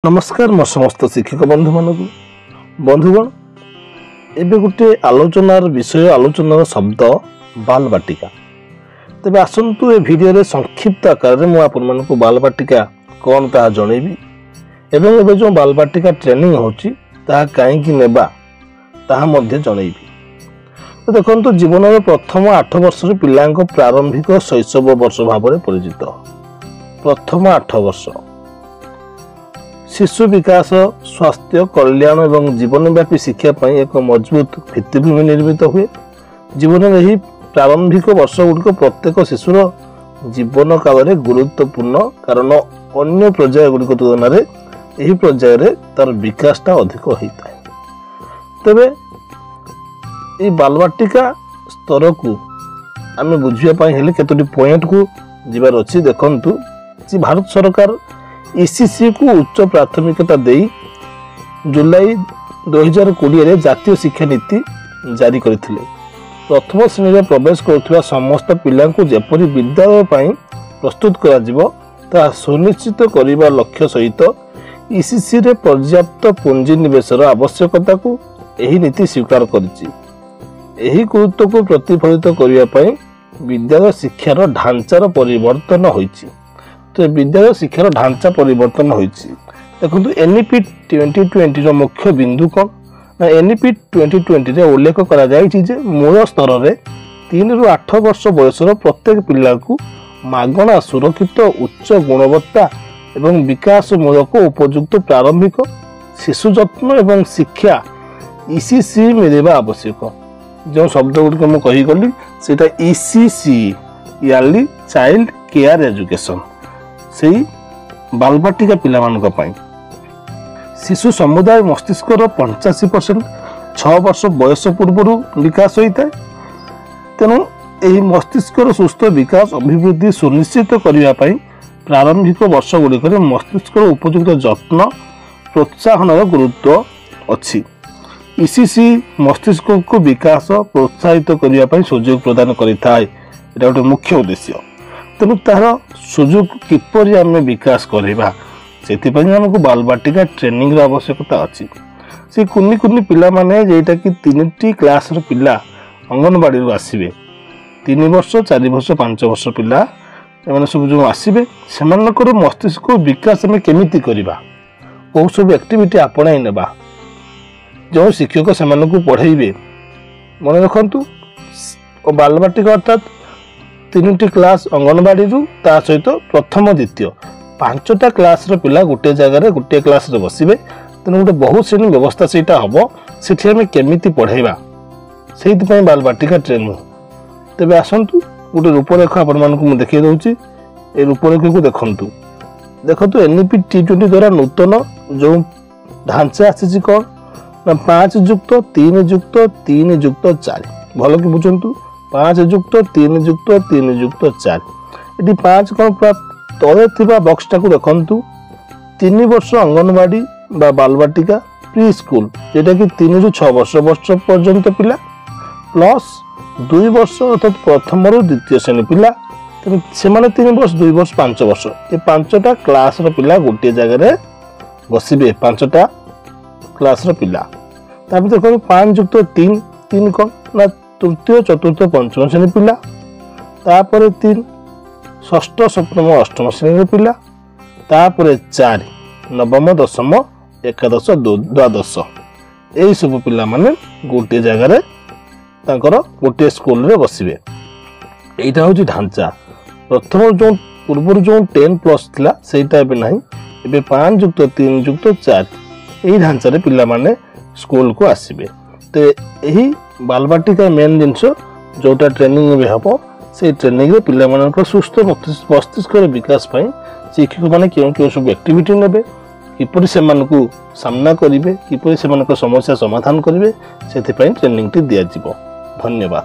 नमस्कार मो समस्त शिक्षक बंधु मान बंधुगण एबे गोटे आलोचनार विषय आलोचनार शब्द बाल बाटिका। तेबे आसंतु ए वीडियो रे संक्षिप्त आकार रे मु आपन मानकु बाल बाटिका कोन ता जणेबी एवं एबे जो बाल बाटिका ट्रेनिंग होची ता काई कि नेबा ता मध्ये जणेबी। तो देखंतु जीवन रे प्रथम 8 वर्ष रे पिलांको प्रारंभिक शैशव वर्ष भाबरे परिचित। प्रथम 8 वर्ष शिशु विकास स्वास्थ्य कल्याण एवं जीवनव्यापी शिक्षा पर एक मजबूत भित्तिभूमि निर्मित हुए। जीवन में ही प्रारंभिक वर्ष गुड़िक प्रत्येक शिशुर जीवन काल में गुरुत्वपूर्ण कारण अन्य पर्याय गुड़िक तुलन में यही पर्याय तार विकासटा अधिक होता है। तेबे ये बालबाटिका स्तर को आम बुझापी हेले केतोटी पॉइंट को जीवार अच्छी। देखंतु भारत सरकार ईसीसी को उच्च प्राथमिकता दे जुलाई 2020 रे जातीय शिक्षा नीति जारी करथिले। प्रथम श्रेणी में प्रवेश करुवा समस्त पिला को जेपरि विद्यालय पई प्रस्तुत करा जिवो ता सुनिश्चित करिबा लक्ष्य सहित ईसीसी रे पर्याप्त पुंजी निवेशर आवश्यकता को एही नीति स्वीकार करिछि। एही गुरुत्व को प्रतिफलित करिबा पई विद्यालय शिक्षार ढांचार परिवर्तन होइछि। तो विद्यालय शिक्षार ढांचा परिवर्तन होइछि। देखो एनईपी 2020 रो मुख्य बिंदु कौन ना एनईपी 2020 रे उल्लेख करा जायछि जे मूल स्तर रे 3 रु 8 वर्ष बयसर प्रत्येक पिला को मागणा सुरक्षित उच्च गुणवत्ता एवं विकास मूलक उपयुक्त प्रारंभिक शिशु जत्न एवं शिक्षा ईसीसी मिलवा आवश्यक। जो शब्द गुड़िक मुझे कही गली सेटा ECC yearly child care education से बालबाटिका पिला मानक पई शिशु समुदाय मस्तिष्क 85% 6 वर्ष बयस पूर्व विकास होता है। तेणु यही मस्तिष्क सुस्थ विकास अभिवृद्धि सुनिश्चित करने प्रारंभिक वर्ष गुड़िक मस्तिष्क उपयुक्त जत्न प्रोत्साहन गुरुत्व अच्छी। ईसीसी मस्तिष्क को विकास प्रोत्साहित करने सुजोग प्रदान करें गोटे मुख्य उद्देश्य। तेणु तार सुजोग किपरि आम विकास करवा से आमको बालबाटिका ट्रेनिंग आवश्यकता अच्छी। से कुनी कुनी पिला माने जेटा कि 3टी क्लास पिला अंगनवाड़ी आसवे 3 वर्ष 4 वर्ष 5 वर्ष पिला एमाने सब जो आसवे से मस्तिष्क विकास आम केमिति करवा कौ सब एक्टिविटी आपणाई नेबा जो शिक्षक से पढ़ेबे मन रखु बालबाटिका अर्थात 3टी क्लास अंगनवाड़ी ता सहित प्रथम द्वितीय 5टा क्लास पिला गोटे जगह गोटे क्लास बसवे। तेणु गोटे बहुत श्रेणी व्यवस्था से हम से केमिति पढ़ेबा से बालबाटिका ट्रेनिंग। तेबे आसंतु गोटे रूपरेख आपको देखिए दूसरी ए रूपरेख को देखु एनईपी T20 द्वारा नूतन जो ढांचा आसी कौन ना 5+3+3+4 भल कि बुझंतु 5+3+3+4 ये 5 कौन पूरा तले थिबा बॉक्सटा को देखंतु 3 वर्ष अंगनवाड़ी बा बालबाटिका प्री स्कूल जेटा कि 3 रु 6 वर्ष पर्यंत पिला प्लस 2 वर्ष अर्थात प्रथम रु द्वितीय श्रेणी पिला से 3 वर्ष 2 वर्ष 5 वर्ष ये 5टा क्लास पिला गोटे जगह बसवे 5टा क्लास पिला। देखो 5+3 कौन ना तृतीय चतुर्थ पंचम श्रेणी पिला तापर 3 षष्ठ सप्तम अष्टम श्रेणी पिला तापर 4 नवम दशम एकादश द्वादश यही सब पिला माने गोटे जगह गोटे स्कूल रे बसवे। यहाँ हूँ ढांचा प्रथम जो पूर्व जो 10+ थिला सेटा एबे नाही एबे 5+3+4 यही ढांचा रे पिला माने स्कूल को आसीबे। तो यही बालबाटिका मेन जिनस जोटा ट्रेनिंग में हम से ट्रेनिंग रे पिला मानक सुस्थ मस्तिष्क विकास पाई शिक्षक माने क्यों सब एक्टिविटी नेबे किपरि से मानकु सामना करिवे किपरि से मानक समस्या समाधान करिवे सेति पई ट्रेनिंग टी दिया जिवो। धन्यवाद।